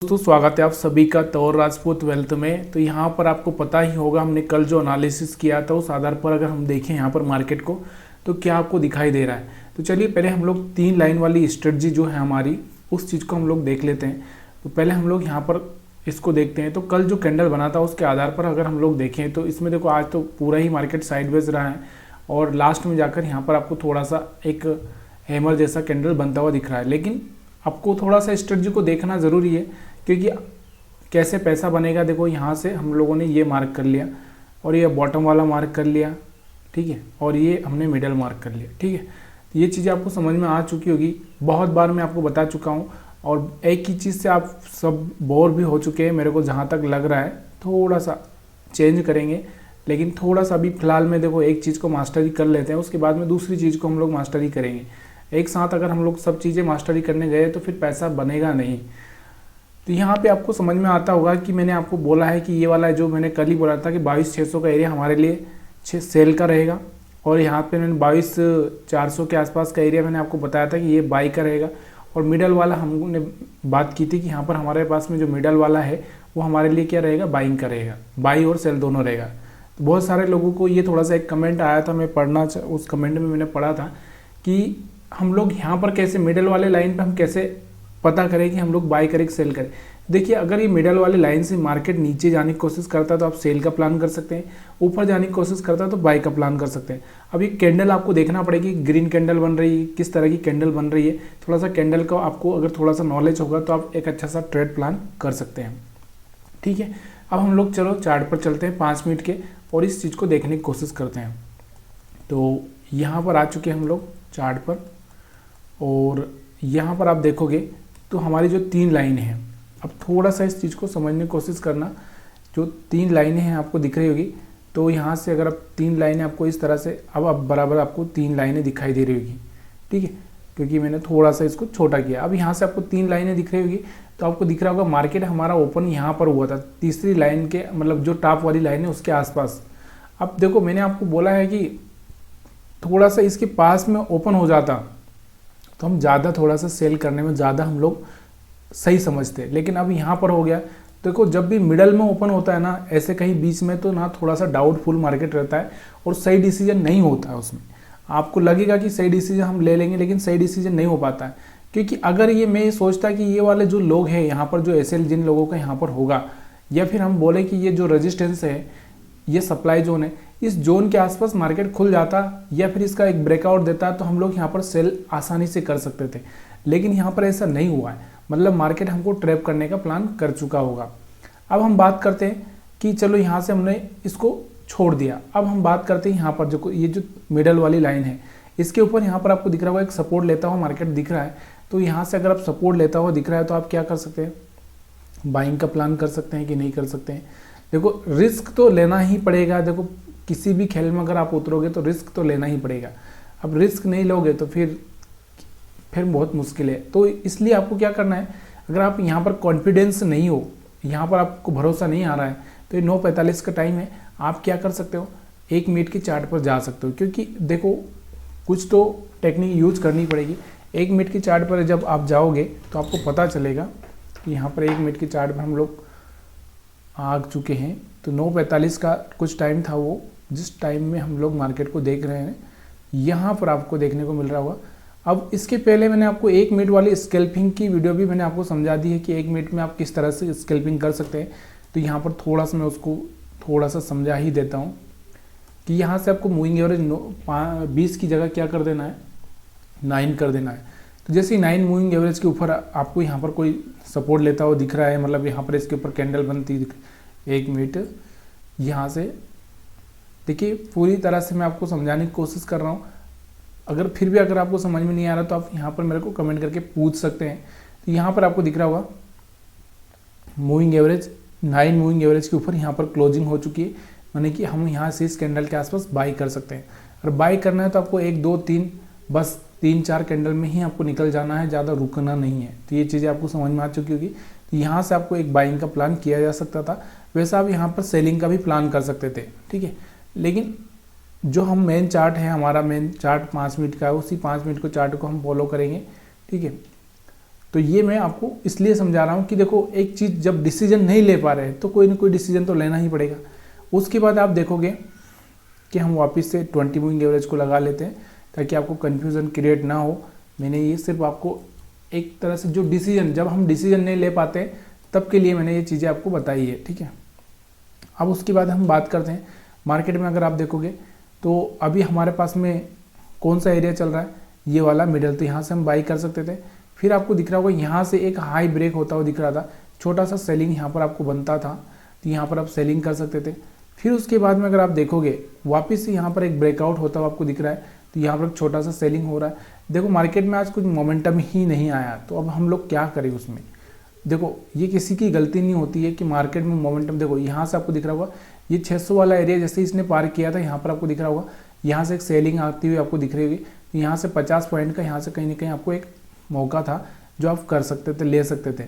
दोस्तों स्वागत है आप सभी का तौर राजपूत वेल्थ में। तो यहाँ पर आपको पता ही होगा हमने कल जो एनालिसिस किया था उस आधार पर अगर हम देखें यहाँ पर मार्केट को तो क्या आपको दिखाई दे रहा है। तो चलिए पहले हम लोग 3 लाइन वाली स्ट्रेटजी जो है हमारी उस चीज़ को हम लोग देख लेते हैं। तो पहले हम लोग यहाँ पर इसको देखते हैं। तो कल जो कैंडल बना था उसके आधार पर अगर हम लोग देखें तो इसमें देखो आज तो पूरा ही मार्केट साइडवेज रहा है और लास्ट में जाकर यहाँ पर आपको थोड़ा सा एक हैमर जैसा कैंडल बनता हुआ दिख रहा है। लेकिन आपको थोड़ा सा स्ट्रेटजी को देखना ज़रूरी है क्योंकि कैसे पैसा बनेगा। देखो यहाँ से हम लोगों ने ये मार्क कर लिया और ये बॉटम वाला मार्क कर लिया, ठीक है, और ये हमने मिडल मार्क कर लिया, ठीक है। ये चीज़ें आपको समझ में आ चुकी होगी, बहुत बार मैं आपको बता चुका हूँ और एक ही चीज़ से आप सब बोर भी हो चुके हैं मेरे को जहाँ तक लग रहा है। थोड़ा सा चेंज करेंगे, लेकिन थोड़ा सा अभी फिलहाल में देखो एक चीज़ को मास्टरी कर लेते हैं, उसके बाद में दूसरी चीज़ को हम लोग मास्टरी करेंगे। एक साथ अगर हम लोग सब चीज़ें मास्टरी करने गए तो फिर पैसा बनेगा नहीं। तो यहाँ पे आपको समझ में आता होगा कि मैंने आपको बोला है कि ये वाला जो मैंने कल ही बोला था कि 22,600 का एरिया हमारे लिए सेल का रहेगा और यहाँ पे मैंने 22,400 के आसपास का एरिया मैंने आपको बताया था कि ये बाई का रहेगा। और मिडल वाला हमने बात की थी कि यहाँ पर हमारे पास में जो मिडल वाला है वो हमारे लिए क्या रहेगा, बाइंग का रहेगा, बाई और सेल दोनों रहेगा। तो बहुत सारे लोगों को ये थोड़ा सा एक कमेंट आया था, मैं उस कमेंट में मैंने पढ़ा था कि हम लोग यहाँ पर कैसे मिडल वाले लाइन पे हम कैसे पता करें कि हम लोग बाई करें कि सेल करें। देखिए अगर ये मिडल वाले लाइन से मार्केट नीचे जाने की कोशिश करता है तो आप सेल का प्लान कर सकते हैं, ऊपर जाने की कोशिश करता है तो बाई का प्लान कर सकते हैं। अब ये कैंडल आपको देखना पड़ेगी, ग्रीन कैंडल बन रही है, किस तरह की कैंडल बन रही है। थोड़ा सा कैंडल का आपको अगर थोड़ा सा नॉलेज होगा तो आप एक अच्छा सा ट्रेड प्लान कर सकते हैं, ठीक है। अब हम लोग चलो चार्ट पर चलते हैं 5 मिनट के और इस चीज़ को देखने की कोशिश करते हैं। तो यहाँ पर आ चुके हैं हम लोग चार्ट पर और यहाँ पर आप देखोगे तो हमारी जो 3 लाइन है, अब थोड़ा सा इस चीज़ को समझने की कोशिश करना। जो 3 लाइनें हैं आपको दिख रही होगी, तो यहाँ से अगर आप 3 लाइनें आपको इस तरह से अब बराबर आपको 3 लाइनें दिखाई दे रही होगी, ठीक है, क्योंकि मैंने थोड़ा सा इसको छोटा किया। अब यहाँ से आपको 3 लाइनें दिख रही होगी तो आपको दिख रहा होगा मार्केट हमारा ओपन यहाँ पर हुआ था, तीसरी लाइन के मतलब जो टॉप वाली लाइन है उसके आसपास। अब देखो मैंने आपको बोला है कि थोड़ा सा इसके पास में ओपन हो जाता तो हम ज़्यादा थोड़ा सा सेल करने में ज़्यादा हम लोग सही समझते हैं। लेकिन अब यहाँ पर हो गया, देखो जब भी मिडल में ओपन होता है ना ऐसे कहीं बीच में, तो ना थोड़ा सा डाउटफुल मार्केट रहता है और सही डिसीजन नहीं होता है उसमें। आपको लगेगा कि सही डिसीजन हम ले लेंगे लेकिन सही डिसीजन नहीं हो पाता है। क्योंकि अगर ये मैं सोचता कि ये वाले जो लोग हैं यहाँ पर, जो एसएल जिन लोगों का यहाँ पर होगा, या फिर हम बोले कि ये जो रजिस्टेंस है, ये सप्लाई जोन है, इस जोन के आसपास मार्केट खुल जाता या फिर इसका एक ब्रेकआउट देता तो हम लोग यहाँ पर सेल आसानी से कर सकते थे। लेकिन यहाँ पर ऐसा नहीं हुआ है, मतलब मार्केट हमको ट्रैप करने का प्लान कर चुका होगा। अब हम बात करते हैं कि चलो यहाँ से हमने इसको छोड़ दिया। अब हम बात करते हैं यहाँ पर जो ये जो मिडल वाली लाइन है इसके ऊपर यहाँ पर आपको दिख रहा होगा एक सपोर्ट लेता हुआ मार्केट दिख रहा है। तो यहाँ से अगर आप सपोर्ट लेता हुआ दिख रहा है तो आप क्या कर सकते हैं, बाइंग का प्लान कर सकते हैं कि नहीं कर सकते हैं। देखो रिस्क तो लेना ही पड़ेगा, देखो किसी भी खेल में अगर आप उतरोगे तो रिस्क तो लेना ही पड़ेगा। अब रिस्क नहीं लोगे तो फिर बहुत मुश्किल है। तो इसलिए आपको क्या करना है, अगर आप यहाँ पर कॉन्फिडेंस नहीं हो, यहाँ पर आपको भरोसा नहीं आ रहा है, तो ये 9:45 का टाइम है, आप क्या कर सकते हो, 1 मिनट की चार्ट पर जा सकते हो। क्योंकि देखो कुछ तो टेक्निक यूज करनी पड़ेगी। 1 मिनट की चार्ट पर जब आप जाओगे तो आपको पता चलेगा कि यहाँ पर 1 मिनट की चार्ट पर हम लोग आ चुके हैं। तो 9:45 का कुछ टाइम था वो, जिस टाइम में हम लोग मार्केट को देख रहे हैं, यहाँ पर आपको देखने को मिल रहा होगा। अब इसके पहले मैंने आपको 1 मिनट वाली स्कैल्पिंग की वीडियो भी मैंने आपको समझा दी है कि 1 मिनट में आप किस तरह से स्कैल्पिंग कर सकते हैं। तो यहाँ पर थोड़ा सा मैं उसको थोड़ा सा समझा ही देता हूँ कि यहाँ से आपको मूविंग एवरेज 20 की जगह क्या कर देना है, 9 कर देना है। तो जैसे ही 9 मूविंग एवरेज के ऊपर आपको यहाँ पर कोई सपोर्ट लेता हुआ दिख रहा है, मतलब यहाँ पर इसके ऊपर कैंडल बनती 1 मिनट, यहाँ से देखिए पूरी तरह से मैं आपको समझाने की कोशिश कर रहा हूँ। अगर फिर भी अगर आपको समझ में नहीं आ रहा तो आप यहाँ पर मेरे को कमेंट करके पूछ सकते हैं। तो यहाँ पर आपको दिख रहा होगा मूविंग एवरेज 9 मूविंग एवरेज के ऊपर यहाँ पर क्लोजिंग हो चुकी है, यानी कि हम यहाँ से इस कैंडल के आसपास बाई कर सकते हैं। अगर बाई करना है तो आपको 1 2 3 बस 3-4 कैंडल में ही आपको निकल जाना है, ज़्यादा रुकना नहीं है। तो ये चीज़ें आपको समझ में आ चुकी होगी। तो यहाँ से आपको एक बाइंग का प्लान किया जा सकता था, वैसा आप यहाँ पर सेलिंग का भी प्लान कर सकते थे, ठीक है। लेकिन जो हम मेन चार्ट है, हमारा मेन चार्ट 5 मिनट का है, उसी 5 मिनट को चार्ट को हम फॉलो करेंगे, ठीक है। तो ये मैं आपको इसलिए समझा रहा हूँ कि देखो एक चीज़ जब डिसीजन नहीं ले पा रहे हैं तो कोई ना कोई डिसीजन तो लेना ही पड़ेगा। उसके बाद आप देखोगे कि हम वापस से 20 मूविंग एवरेज को लगा लेते हैं ताकि आपको कन्फ्यूज़न क्रिएट ना हो। मैंने ये सिर्फ आपको एक तरह से जो डिसीजन, जब हम डिसीजन नहीं ले पाते तब के लिए मैंने ये चीज़ें आपको बताई है, ठीक है। अब उसके बाद हम बात करते हैं मार्केट में। अगर आप देखोगे तो अभी हमारे पास में कौन सा एरिया चल रहा है, ये वाला मिडल, तो यहाँ से हम बाई कर सकते थे। फिर आपको दिख रहा होगा यहाँ से एक हाई ब्रेक होता हुआ दिख रहा था, छोटा सा सेलिंग यहाँ पर आपको बनता था, तो यहाँ पर आप सेलिंग कर सकते थे। फिर उसके बाद में अगर आप देखोगे वापस से यहाँ पर एक ब्रेकआउट होता हुआ आपको दिख रहा है, तो यहाँ पर छोटा सा सेलिंग हो रहा है। देखो मार्केट में आज कुछ मोमेंटम ही नहीं आया, तो अब हम लोग क्या करें उसमें। देखो ये किसी की गलती नहीं होती है कि मार्केट में मोमेंटम, देखो यहाँ से आपको दिख रहा होगा ये 600 वाला एरिया जैसे इसने पार किया था, यहाँ पर आपको दिख रहा होगा यहाँ से एक सेलिंग आती हुई आपको दिख रही होगी, तो यहाँ से 50 पॉइंट का यहाँ से कहीं ना कहीं आपको एक मौका था जो आप कर सकते थे, ले सकते थे।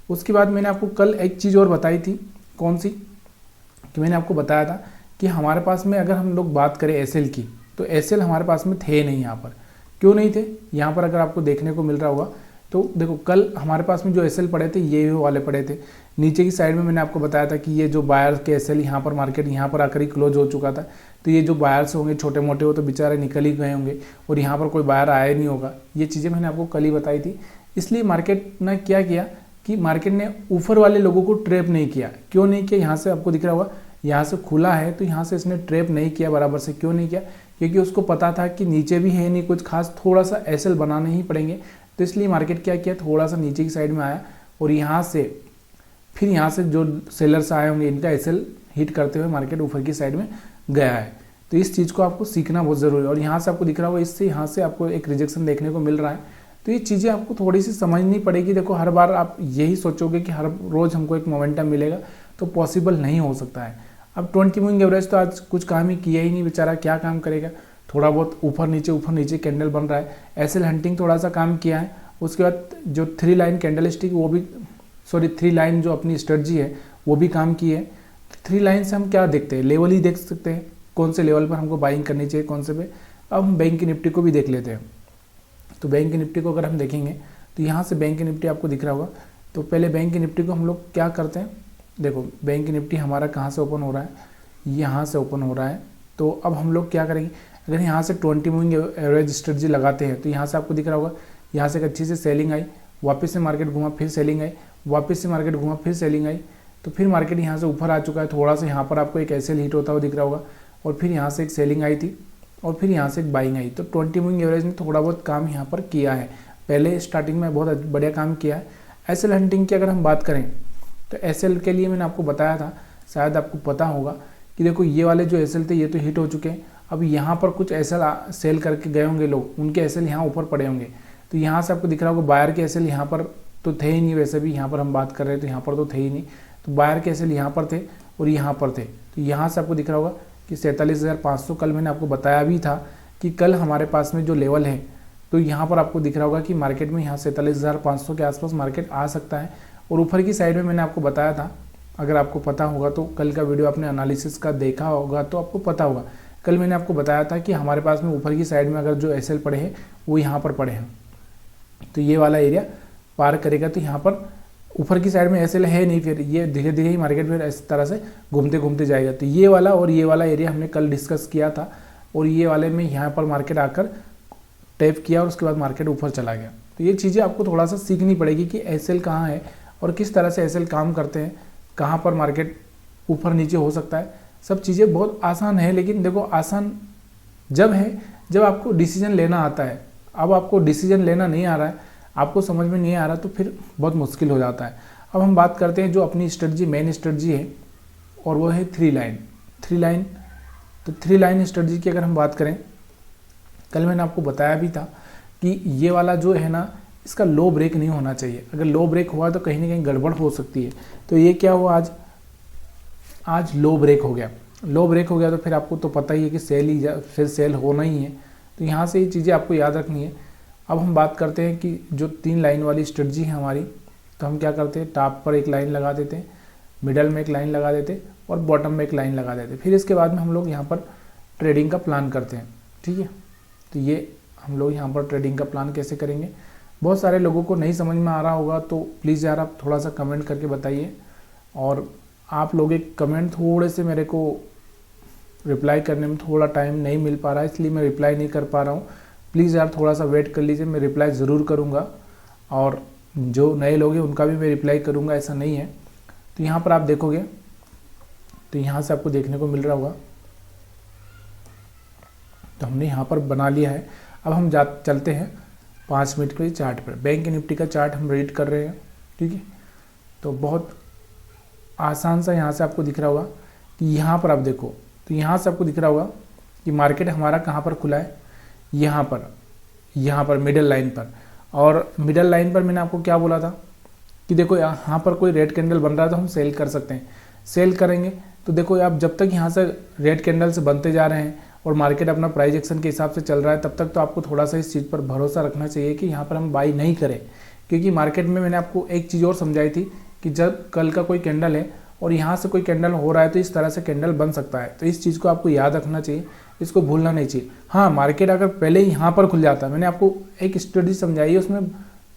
उसके बाद मैंने आपको कल एक चीज़ और बताई थी, कौन सी, कि मैंने आपको बताया था कि हमारे पास में अगर हम लोग बात करें एसएल की, तो एसएल हमारे पास में थे नहीं। यहाँ पर क्यों नहीं थे, यहाँ पर अगर आपको देखने को मिल रहा होगा तो देखो कल हमारे पास में जो एसएल पड़े थे ये वाले पड़े थे। नीचे की साइड में मैंने आपको बताया था कि ये जो बायर के एसएल यहाँ पर मार्केट यहाँ पर आकर ही क्लोज हो चुका था, तो ये जो बायर्स होंगे छोटे मोटे वो तो बेचारे निकल ही गए होंगे और यहाँ पर कोई बायर आया नहीं होगा। ये चीज़ें मैंने आपको कल ही बताई थी। इसलिए मार्केट ने क्या किया कि मार्केट ने ऊपर वाले लोगों को ट्रैप नहीं किया। क्यों नहीं किया, यहाँ से आपको दिख रहा होगा यहाँ से खुला है, तो यहाँ से इसने ट्रैप नहीं किया बराबर से। क्यों नहीं किया, क्योंकि उसको पता था कि नीचे भी है नहीं कुछ खास, थोड़ा सा एसएल बनाने ही पड़ेंगे। तो इसलिए मार्केट क्या किया, थोड़ा सा नीचे की साइड में आया और यहाँ से फिर यहाँ से जो सेलर्स आए होंगे इनका एसएल हिट करते हुए मार्केट ऊपर की साइड में गया है। तो इस चीज़ को आपको सीखना बहुत ज़रूरी है। और यहाँ से आपको दिख रहा होगा इससे यहाँ से आपको एक रिजेक्शन देखने को मिल रहा है, तो ये चीज़ें आपको थोड़ी सी समझनी पड़ेगी। देखो हर बार आप यही सोचोगे कि हर रोज़ हमको एक मोमेंटम मिलेगा, तो पॉसिबल नहीं हो सकता है। अब 20 मूविंग एवरेज तो आज कुछ काम ही किया ही नहीं, बेचारा क्या काम करेगा, थोड़ा बहुत ऊपर नीचे कैंडल बन रहा है। एसएल हंटिंग थोड़ा सा काम किया है। उसके बाद जो 3 लाइन कैंडल स्टिक वो भी 3 लाइन जो अपनी स्ट्रेटजी है वो भी काम की है। 3 लाइन से हम क्या देखते हैं, लेवल ही देख सकते हैं, कौन से लेवल पर हमको बाइंग करनी चाहिए, कौन से पे। अब हम बैंक की निफ्टी को भी देख लेते हैं। तो बैंक की निफ्टी को अगर हम देखेंगे तो यहाँ से बैंक की निफ्टी आपको दिख रहा होगा। तो पहले बैंक की निफ्टी को हम लोग क्या करते हैं, देखो बैंक की निफ्टी हमारा कहाँ से ओपन हो रहा है, यहाँ से ओपन हो रहा है। तो अब हम लोग क्या करेंगे, अगर यहाँ से 20 मूविंग एवरेज स्ट्रेटजी लगाते हैं तो यहाँ से आपको दिख रहा होगा यहाँ से एक अच्छी से सेलिंग आई, वापस से मार्केट घुमा, फिर सेलिंग आई, वापस से मार्केट घुमा, फिर सेलिंग आई। तो फिर मार्केट यहाँ से ऊपर आ चुका है, थोड़ा सा यहाँ पर आपको एक एसएल हिट होता हुआ दिख रहा होगा और फिर यहाँ से एक सेलिंग आई थी और फिर यहाँ से एक बाइंग आई। तो 20 मूविंग एवरेज ने थोड़ा बहुत काम यहाँ पर किया है, पहले स्टार्टिंग में बहुत बढ़िया काम किया है। एसएल हंटिंग की अगर हम बात करें तो एसएल के लिए मैंने आपको बताया था, शायद आपको पता होगा कि देखो ये वाले जो एसएल थे ये तो हिट हो चुके हैं। अब यहाँ पर कुछ एसएल सेल करके गए होंगे लोग, उनके एसएल यहाँ ऊपर पड़े होंगे। तो यहाँ से आपको दिख रहा होगा बायर के एसएल यहाँ पर तो थे ही नहीं, वैसे भी यहाँ पर हम बात कर रहे थे यहाँ पर तो थे ही नहीं। तो बायर के एसएल यहाँ पर थे और यहाँ पर थे। तो यहाँ से आपको दिख रहा होगा कि 47,500 कल मैंने आपको बताया भी था कि कल हमारे पास में जो लेवल है, तो यहाँ पर आपको दिख रहा होगा कि मार्केट में यहाँ 47,500 के आसपास मार्केट आ सकता है। और ऊपर की साइड में मैंने आपको बताया था, अगर आपको पता होगा तो कल का वीडियो आपने एनालिसिस का देखा होगा तो आपको पता होगा, कल मैंने आपको बताया था कि हमारे पास में ऊपर की साइड में अगर जो एसएल पड़े हैं वो यहाँ पर पड़े हैं, तो ये वाला एरिया पार करेगा। तो यहाँ पर ऊपर की साइड में एसएल है नहीं, फिर ये धीरे धीरे ही मार्केट फिर इस तरह से घूमते घूमते जाएगा। तो ये वाला और ये वाला एरिया हमने कल डिस्कस किया था और ये वाले में यहाँ पर मार्केट आकर टैप किया और उसके बाद मार्केट ऊपर चला गया। तो ये चीज़ें आपको थोड़ा सा सीखनी पड़ेगी कि एसएल कहाँ है और किस तरह से एसएल काम करते हैं, कहाँ पर मार्केट ऊपर नीचे हो सकता है। सब चीज़ें बहुत आसान है, लेकिन देखो आसान जब है जब आपको डिसीजन लेना आता है। अब आपको डिसीजन लेना नहीं आ रहा है, आपको समझ में नहीं आ रहा, तो फिर बहुत मुश्किल हो जाता है। अब हम बात करते हैं जो अपनी स्ट्रेटजी मेन स्ट्रेटजी है और वो है 3 लाइन। तो 3 लाइन स्ट्रेटजी की अगर हम बात करें, कल मैंने आपको बताया भी था कि ये वाला जो है ना, इसका लो ब्रेक नहीं होना चाहिए। अगर लो ब्रेक हुआ तो कहीं ना कहीं गड़बड़ हो सकती है। तो ये क्या हुआ, आज लो ब्रेक हो गया। लो ब्रेक हो गया तो फिर आपको तो पता ही है कि फिर सेल होना ही है। तो यहाँ से ये चीज़ें आपको याद रखनी है। अब हम बात करते हैं कि जो 3 लाइन वाली स्ट्रेटजी है हमारी, तो हम क्या करते हैं, टॉप पर एक लाइन लगा देते हैं, मिडल में एक लाइन लगा देते और बॉटम में एक लाइन लगा देते। फिर इसके बाद में हम लोग यहाँ पर ट्रेडिंग का प्लान करते हैं, ठीक है। तो ये हम लोग यहाँ पर ट्रेडिंग का प्लान कैसे करेंगे, बहुत सारे लोगों को नहीं समझ में आ रहा होगा, तो प्लीज़ यार आप थोड़ा सा कमेंट करके बताइए। और आप लोग एक कमेंट थोड़े से मेरे को रिप्लाई करने में थोड़ा टाइम नहीं मिल पा रहा है, इसलिए मैं रिप्लाई नहीं कर पा रहा हूँ। प्लीज़ यार थोड़ा सा वेट कर लीजिए, मैं रिप्लाई ज़रूर करूँगा। और जो नए लोग हैं उनका भी मैं रिप्लाई करूँगा, ऐसा नहीं है। तो यहाँ पर आप देखोगे तो यहाँ से आपको देखने को मिल रहा होगा, तो हमने यहाँ पर बना लिया है। अब हम चलते हैं 5 मिनट के चार्ट पर। बैंक निफ्टी का चार्ट हम रीड कर रहे हैं, ठीक है। तो बहुत आसान सा यहाँ से आपको दिख रहा होगा कि यहाँ पर आप देखो, तो यहाँ से आपको दिख रहा होगा कि मार्केट हमारा कहाँ पर खुला है, यहाँ पर मिडल लाइन पर। और मिडल लाइन पर मैंने आपको क्या बोला था कि देखो यहाँ पर कोई रेड कैंडल बन रहा है तो हम सेल कर सकते हैं। सेल करेंगे तो देखो आप जब तक यहाँ से रेड कैंडल से बनते जा रहे हैं और मार्केट अपना प्राइस एक्शन के हिसाब से चल रहा है, तब तक तो आपको थोड़ा सा इस चीज़ पर भरोसा रखना चाहिए कि यहाँ पर हम बाई नहीं करें। क्योंकि मार्केट में मैंने आपको एक चीज़ और समझाई थी कि जब कल का कोई कैंडल है और यहाँ से कोई कैंडल हो रहा है तो इस तरह से कैंडल बन सकता है। तो इस चीज़ को आपको याद रखना चाहिए, इसको भूलना नहीं चाहिए। हाँ, मार्केट अगर पहले ही यहाँ पर खुल जाता, मैंने आपको एक स्टडी समझाई है, उसमें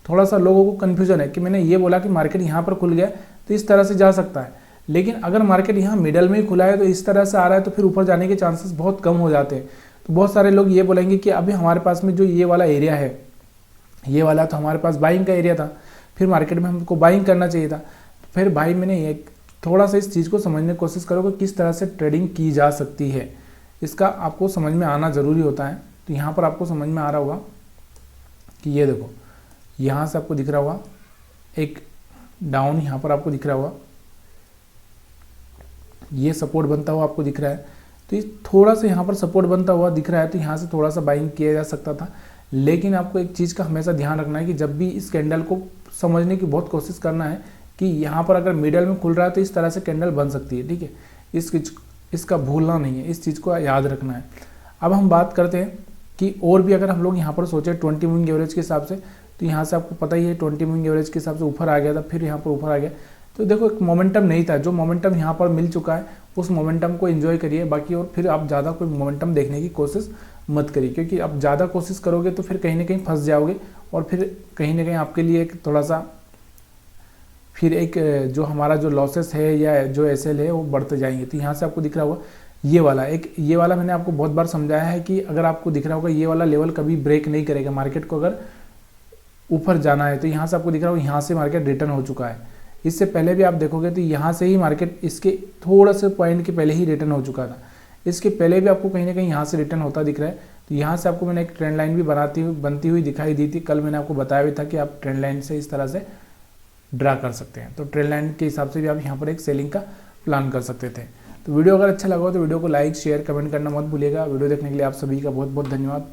थोड़ा सा लोगों को कन्फ्यूजन है कि मैंने ये बोला कि मार्केट यहाँ पर खुल गया तो इस तरह से जा सकता है, लेकिन अगर मार्केट यहाँ मिडल में ही खुला है तो इस तरह से आ रहा है तो फिर ऊपर जाने के चांसेस बहुत कम हो जाते हैं। तो बहुत सारे लोग ये बोलेंगे कि अभी हमारे पास में जो ये वाला एरिया है, ये वाला तो हमारे पास बाइंग का एरिया था, फिर मार्केट में हमको बाइंग करना चाहिए था। फिर भाई मैंने एक थोड़ा सा इस चीज़ को समझने की कोशिश करो कि किस तरह से ट्रेडिंग की जा सकती है, इसका आपको समझ में आना ज़रूरी होता है। तो यहाँ पर आपको समझ में आ रहा होगा कि ये देखो, यहाँ से आपको दिख रहा होगा एक डाउन, यहाँ पर आपको दिख रहा होगा ये सपोर्ट बनता हुआ आपको दिख रहा है। तो ये थोड़ा सा यहाँ पर सपोर्ट बनता हुआ दिख रहा है, तो यहाँ से थोड़ा सा बाइंग किया जा सकता था। लेकिन आपको एक चीज़ का हमेशा ध्यान रखना है कि जब भी इस कैंडल को समझने की बहुत कोशिश करना है कि यहाँ पर अगर मिडल में खुल रहा है तो इस तरह से कैंडल बन सकती है, ठीक है। इसका भूलना नहीं है, इस चीज़ को याद रखना है। अब हम बात करते हैं कि और भी अगर हम लोग यहाँ पर सोचें 20 मूविंग एवरेज के हिसाब से, तो यहाँ से आपको पता ही है 20 मूविंग एवरेज के हिसाब से ऊपर आ गया था, फिर यहाँ पर ऊपर आ गया। तो देखो एक मोमेंटम नहीं था, जो मोमेंटम यहाँ पर मिल चुका है उस मोमेंटम को एंजॉय करिए बाकी, और फिर आप ज़्यादा कोई मोमेंटम देखने की कोशिश मत करिए, क्योंकि आप ज़्यादा कोशिश करोगे तो फिर कहीं ना कहीं फंस जाओगे और फिर कहीं ना कहीं आपके लिए एक थोड़ा सा फिर एक जो हमारा जो लॉसेस है या जो एसएल है वो बढ़ते जाएंगे। तो यहाँ से आपको दिख रहा होगा ये वाला मैंने आपको बहुत बार समझाया है कि अगर आपको दिख रहा होगा ये वाला लेवल कभी ब्रेक नहीं करेगा, मार्केट को अगर ऊपर जाना है। तो यहाँ से आपको दिख रहा होगा यहाँ से मार्केट रिटर्न हो चुका है। इससे पहले भी आप देखोगे तो यहाँ से ही मार्केट इसके थोड़ा से पॉइंट के पहले ही रिटर्न हो चुका था, इसके पहले भी आपको कहीं ना कहीं यहाँ से रिटर्न होता दिख रहा है। तो यहाँ से आपको मैंने एक ट्रेंड लाइन भी बनती हुई दिखाई दी थी, कल मैंने आपको बताया भी था कि आप ट्रेंड लाइन से इस तरह से ड्रा कर सकते हैं। तो ट्रेंड लाइन के हिसाब से भी आप यहाँ पर एक सेलिंग का प्लान कर सकते थे। तो वीडियो अगर अच्छा लगा हो तो वीडियो को लाइक शेयर कमेंट करना मत भूलिएगा। वीडियो देखने के लिए आप सभी का बहुत बहुत धन्यवाद।